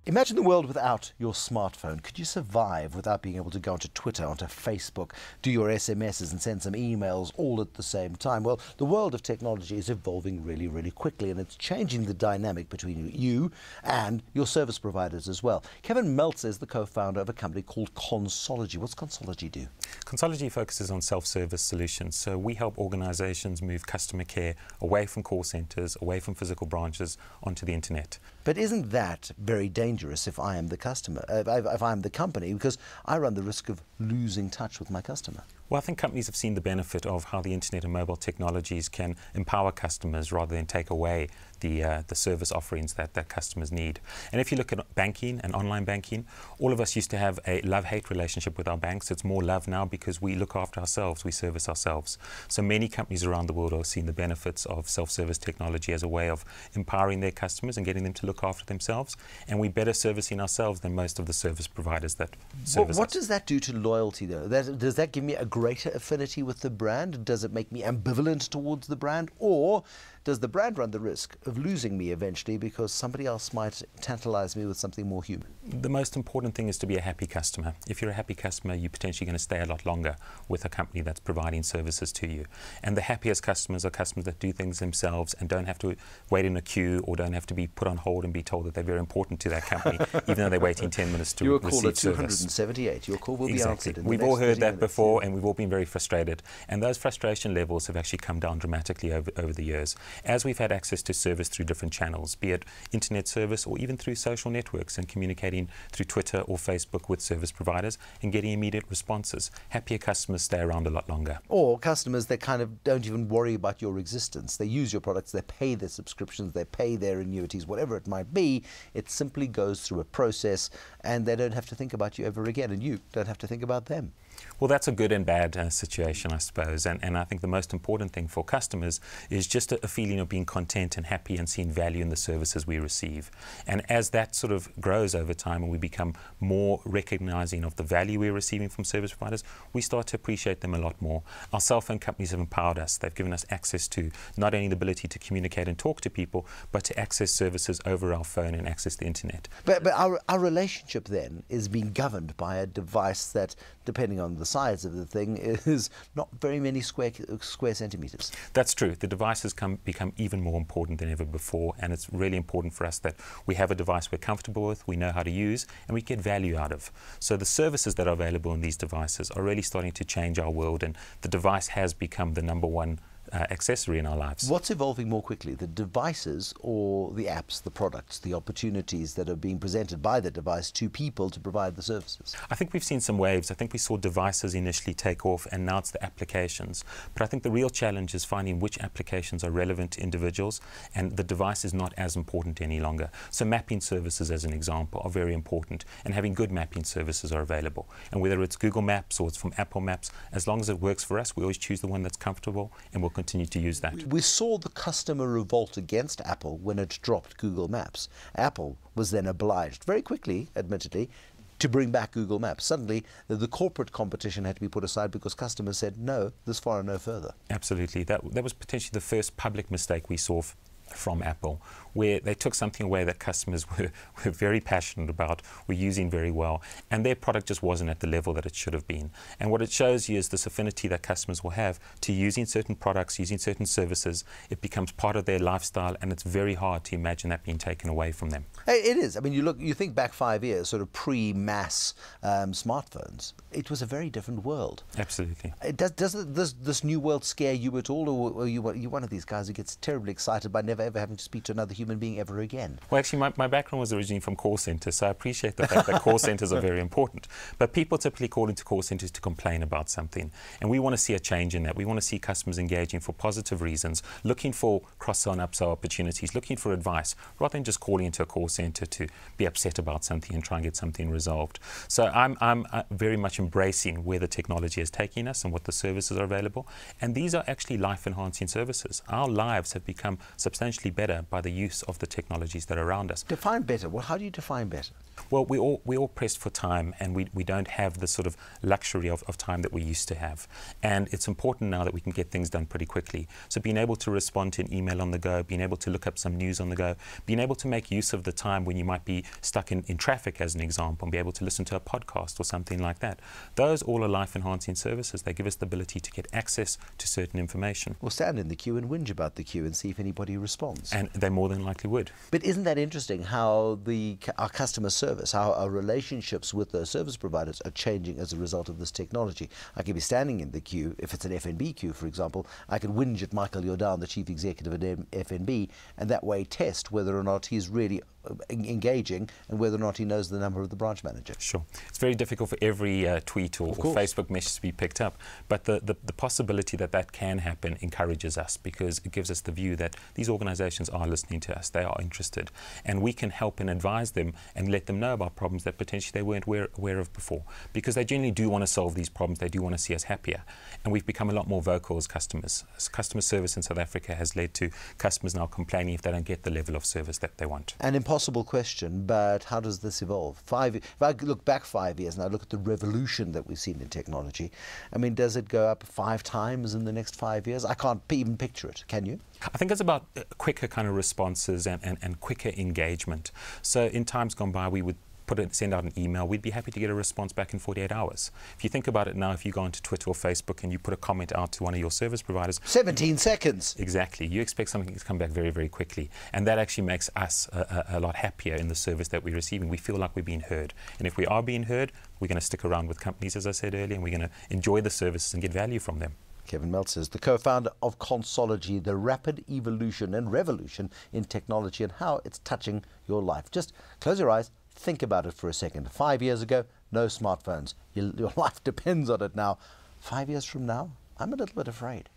Imagine the world without your smartphone. Could you survive without being able to go onto Twitter, onto Facebook, do your SMSs and send some emails all at the same time? Well, the world of technology is evolving really, really quickly, and it's changing the dynamic between you and your service providers as well. Kevin Meltzer is the co-founder of a company called Consology. What's Consology do? Consology focuses on self-service solutions. So we help organizations move customer care away from call centers, away from physical branches, onto the internet. But isn't that very dangerous if I am the customer, if I am the company, because I run the risk of losing touch with my customer? Well, I think companies have seen the benefit of how the internet and mobile technologies can empower customers rather than take away the service offerings that customers need. And if you look at banking and online banking, all of us used to have a love-hate relationship with our banks. It's more love now because we look after ourselves, we service ourselves. So many companies around the world are seeing the benefits of self-service technology as a way of empowering their customers and getting them to look after themselves. And we're better servicing ourselves than most of the service providers that service us. What does that do to loyalty, though? Does that give me a greater affinity with the brand? Does it make me ambivalent towards the brand? Or does the brand run the risk of losing me eventually because somebody else might tantalize me with something more human? The most important thing is to be a happy customer. If you're a happy customer, you're potentially going to stay a lot longer with a company that's providing services to you. And the happiest customers are customers that do things themselves and don't have to wait in a queue or don't have to be put on hold and be told that they're very important to that company, even though they're waiting 10 minutes to receive service. Your call at 278. Your call will be answered in the We've next all heard 30 that minutes. before, and we've all been very frustrated. And those frustration levels have actually come down dramatically over the years. As we've had access to service through different channels, be it internet service or even through social networks and communicating through Twitter or Facebook with service providers and getting immediate responses, happier customers stay around a lot longer. Or customers that kind of don't even worry about your existence. They use your products, they pay their subscriptions, they pay their annuities, whatever it might be. It simply goes through a process and they don't have to think about you ever again, and you don't have to think about them. Well, that's a good and bad situation, I suppose. And I think the most important thing for customers is just a feeling of being content and happy and seeing value in the services we receive. And as that sort of grows over time and we become more recognizing of the value we're receiving from service providers, we start to appreciate them a lot more. Our cell phone companies have empowered us. They've given us access to not only the ability to communicate and talk to people, but to access services over our phone and access the internet. But our relationship then is being governed by a device that, depending on the size of the thing, is not very many square centimeters. That's true. The devices become even more important than ever before, and it's really important for us that we have a device we're comfortable with, we know how to use, and we get value out of. So the services that are available in these devices are really starting to change our world, and the device has become the #1 accessory in our lives. What's evolving more quickly, the devices or the apps, the products, the opportunities that are being presented by the device to people to provide the services? I think we've seen some waves. I think we saw devices initially take off, and now it's the applications. But I think the real challenge is finding which applications are relevant to individuals, and the device is not as important any longer. So mapping services, as an example, are very important, and having good mapping services are available. And whether it's Google Maps or it's from Apple Maps, as long as it works for us, we always choose the one that's comfortable, and we'll continue to use that. We saw the customer revolt against Apple when it dropped Google Maps. Apple was then obliged, very quickly, admittedly, to bring back Google Maps. Suddenly, the corporate competition had to be put aside because customers said, no, this far and no further. Absolutely. That was potentially the first public mistake we saw from Apple, where they took something away that customers were very passionate about, were using very well, and their product just wasn't at the level that it should have been. And what it shows you is this affinity that customers will have to using certain products, using certain services. It becomes part of their lifestyle, and it's very hard to imagine that being taken away from them. It is. I mean, you think back 5 years, sort of pre-mass smartphones. It was a very different world. Absolutely. Does this new world scare you at all, or are you one of these guys who gets terribly excited by never ever having to speak to another human being ever again? Well, actually, my background was originally from call centers, so I appreciate the fact that call centers are very important. But people typically call into call centers to complain about something, and we want to see a change in that. We want to see customers engaging for positive reasons, looking for cross-sell and upsell opportunities, looking for advice, rather than just calling into a call center to be upset about something and try and get something resolved. So I'm very much embracing where the technology is taking us and what the services are available, and these are actually life-enhancing services. Our lives have become substantially exponentially better by the use of the technologies that are around us. Define better. Well, how do you define better? Well, we all pressed for time, and we don't have the sort of luxury of time that we used to have. And it's important now that we can get things done pretty quickly. So being able to respond to an email on the go, being able to look up some news on the go, being able to make use of the time when you might be stuck in traffic, as an example, and be able to listen to a podcast or something like that. Those all are life-enhancing services. They give us the ability to get access to certain information. We'll stand in the queue and whinge about the queue and see if anybody responds. And they more than likely would. But isn't that interesting how our customer service, how our relationships with the service providers are changing as a result of this technology? I could be standing in the queue, if it's an FNB queue, for example, I could whinge at Michael Jordan, the chief executive at FNB, and that way test whether or not he's really engaging and whether or not he knows the number of the branch manager. Sure. It's very difficult for every tweet or Facebook message to be picked up, but the possibility that can happen encourages us, because it gives us the view that these organizations are listening to us, they are interested, and we can help and advise them and let them know about problems that potentially they weren't aware of before, because they generally do want to solve these problems, they do want to see us happier, and we've become a lot more vocal as customers. Customer service in South Africa has led to customers now complaining if they don't get the level of service that they want. An impossible question, but how does this evolve? If I look back 5 years and I look at the revolution that we've seen in technology, I mean, does it go up 5 times in the next 5 years? I can't even picture it. Can you? I think it's about quicker kind of responses and quicker engagement. So in times gone by, we would send out an email, we'd be happy to get a response back in 48 hours. If you think about it now, if you go onto Twitter or Facebook and you put a comment out to one of your service providers, 17 seconds. Exactly. You expect something to come back very, very quickly. And that actually makes us a lot happier in the service that we're receiving. We feel like we're being heard. And if we are being heard, we're going to stick around with companies, as I said earlier, and we're going to enjoy the services and get value from them. Kevin Meltzer is the co-founder of Consology, the rapid evolution and revolution in technology and how it's touching your life. Just close your eyes. Think about it for a second. 5 years ago, no smartphones. Your life depends on it now. 5 years from now, I'm a little bit afraid.